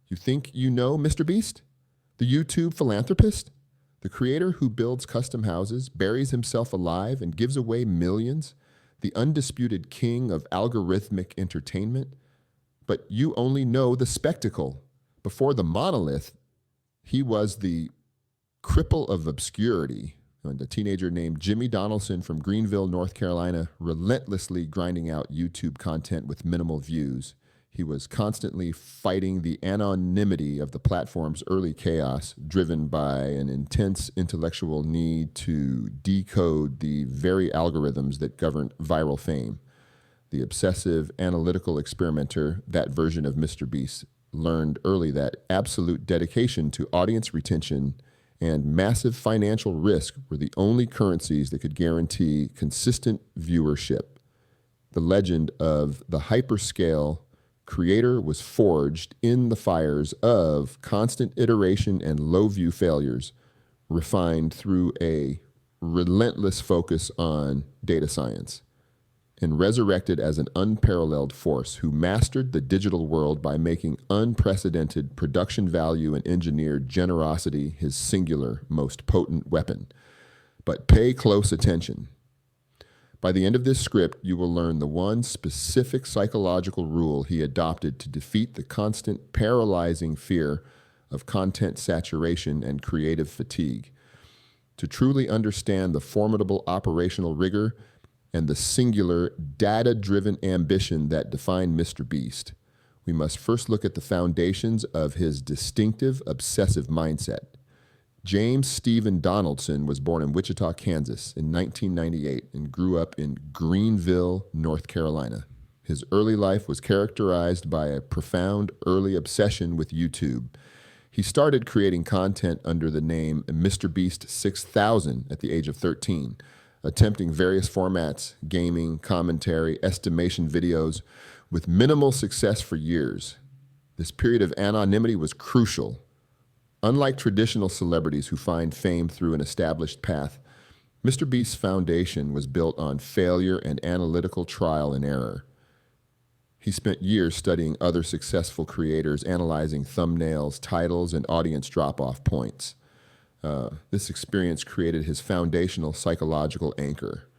You think you know MrBeast? The YouTube philanthropist? The creator who builds custom houses, buries himself alive, and gives away millions? The undisputed king of algorithmic entertainment? But you only know the spectacle. Before the monolith, he was the cripple of obscurity, and a teenager named Jimmy Donaldson from Greenville, North Carolina, relentlessly grinding out YouTube content with minimal views. He was constantly fighting the anonymity of the platform's early chaos, driven by an intense intellectual need to decode the very algorithms that govern viral fame. The obsessive analytical experimenter, that version of MrBeast, learned early that absolute dedication to audience retention and massive financial risk were the only currencies that could guarantee consistent viewership. The legend of the hyperscale creator was forged in the fires of constant iteration and low view failures, refined through a relentless focus on data science, and resurrected as an unparalleled force who mastered the digital world by making unprecedented production value and engineered generosity his singular, most potent weapon. But pay close attention. By the end of this script, you will learn the one specific psychological rule he adopted to defeat the constant paralyzing fear of content saturation and creative fatigue. To truly understand the formidable operational rigor and the singular data-driven ambition that define MrBeast, we must first look at the foundations of his distinctive obsessive mindset. James Stephen Donaldson was born in Wichita, Kansas in 1998 and grew up in Greenville, North Carolina. His early life was characterized by a profound early obsession with YouTube. He started creating content under the name MrBeast 6000 at the age of 13, attempting various formats, gaming, commentary, estimation videos, with minimal success for years. This period of anonymity was crucial. Unlike traditional celebrities who find fame through an established path, MrBeast's foundation was built on failure and analytical trial and error. He spent years studying other successful creators, analyzing thumbnails, titles, and audience drop-off points. This experience created his foundational psychological anchor.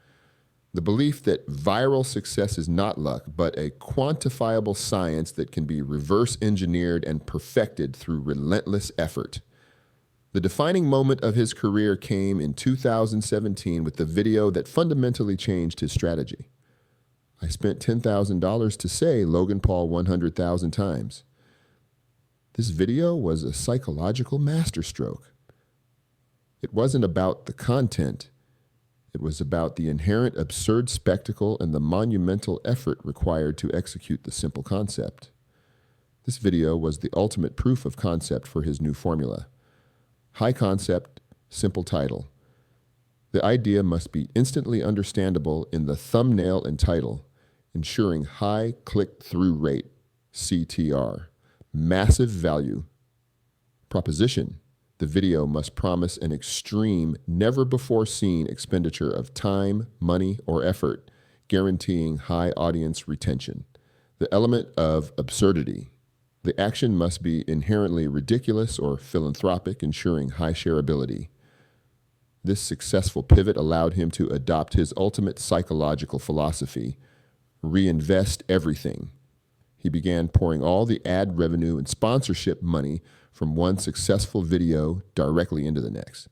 The belief that viral success is not luck, but a quantifiable science that can be reverse engineered and perfected through relentless effort. The defining moment of his career came in 2017 with the video that fundamentally changed his strategy. I spent $10,000 to say Logan Paul 100,000 times. This video was a psychological masterstroke. It wasn't about the content. It was about the inherent absurd spectacle and the monumental effort required to execute the simple concept. This video was the ultimate proof of concept for his new formula. High concept, simple title. The idea must be instantly understandable in the thumbnail and title, ensuring high click-through rate, CTR. Massive value. Proposition. The video must promise an extreme, never-before-seen expenditure of time, money, or effort, guaranteeing high audience retention. The element of absurdity. The action must be inherently ridiculous or philanthropic, ensuring high shareability. This successful pivot allowed him to adopt his ultimate psychological philosophy: reinvest everything. He began pouring all the ad revenue and sponsorship money from one successful video directly into the next,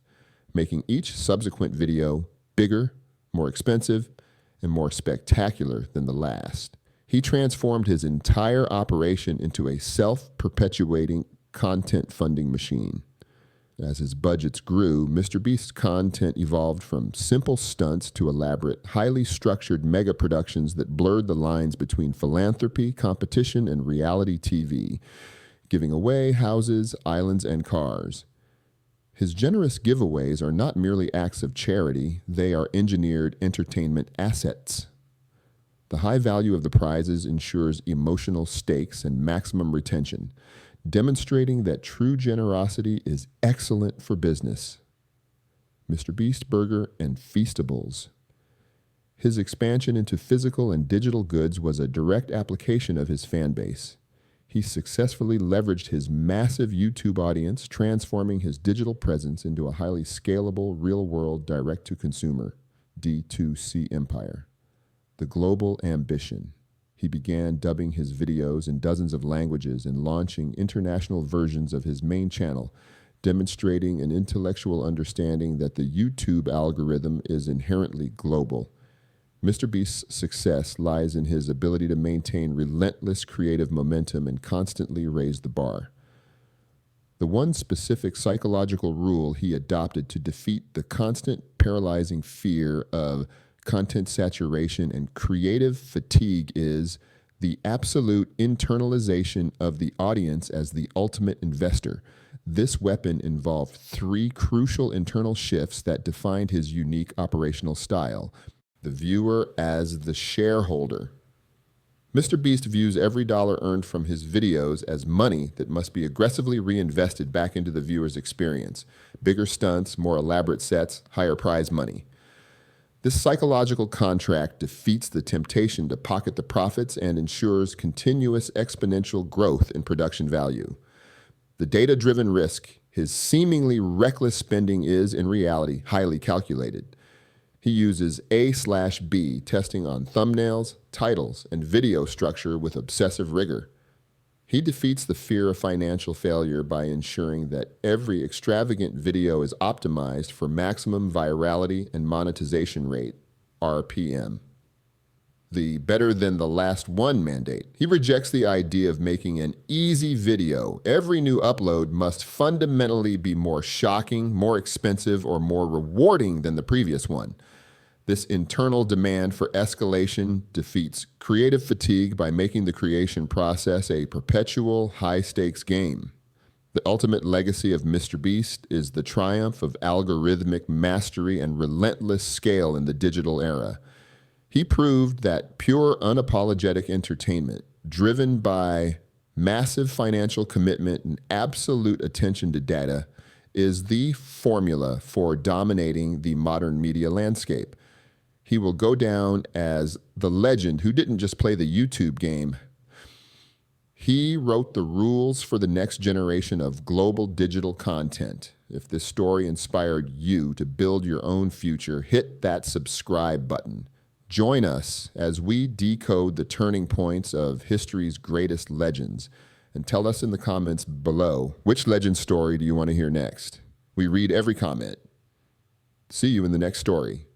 making each subsequent video bigger, more expensive, and more spectacular than the last. He transformed his entire operation into a self-perpetuating content funding machine. As his budgets grew, MrBeast's content evolved from simple stunts to elaborate, highly structured mega productions that blurred the lines between philanthropy, competition, and reality TV, giving away houses, islands, and cars. His generous giveaways are not merely acts of charity, they are engineered entertainment assets. The high value of the prizes ensures emotional stakes and maximum retention, demonstrating that true generosity is excellent for business. MrBeast Burger and Feastables. His expansion into physical and digital goods was a direct application of his fan base. he successfully leveraged his massive YouTube audience, transforming his digital presence into a highly scalable, real-world, direct-to-consumer D2C empire. The global ambition. He began dubbing his videos in dozens of languages and launching international versions of his main channel, demonstrating an intellectual understanding that the YouTube algorithm is inherently global. MrBeast's success lies in his ability to maintain relentless creative momentum and constantly raise the bar. The one specific psychological rule he adopted to defeat the constant paralyzing fear of content saturation and creative fatigue is the absolute internalization of the audience as the ultimate investor. This weapon involved three crucial internal shifts that defined his unique operational style. The viewer as the shareholder. MrBeast views every dollar earned from his videos as money that must be aggressively reinvested back into the viewer's experience. Bigger stunts, more elaborate sets, higher prize money. This psychological contract defeats the temptation to pocket the profits and ensures continuous exponential growth in production value. The data-driven risk, his seemingly reckless spending is, in reality, highly calculated. He uses A/B testing on thumbnails, titles, and video structure with obsessive rigor. He defeats the fear of financial failure by ensuring that every extravagant video is optimized for maximum virality and monetization rate, RPM. The better than the last one mandate. He rejects the idea of making an easy video. Every new upload must fundamentally be more shocking, more expensive, or more rewarding than the previous one. This internal demand for escalation defeats creative fatigue by making the creation process a perpetual high-stakes game. The ultimate legacy of MrBeast is the triumph of algorithmic mastery and relentless scale in the digital era. He proved that pure, unapologetic entertainment, driven by massive financial commitment and absolute attention to data, is the formula for dominating the modern media landscape. He will go down as the legend who didn't just play the YouTube game. He wrote the rules for the next generation of global digital content. If this story inspired you to build your own future, hit that subscribe button. Join us as we decode the turning points of history's greatest legends. And tell us in the comments below, which legend story do you want to hear next? We read every comment. See you in the next story.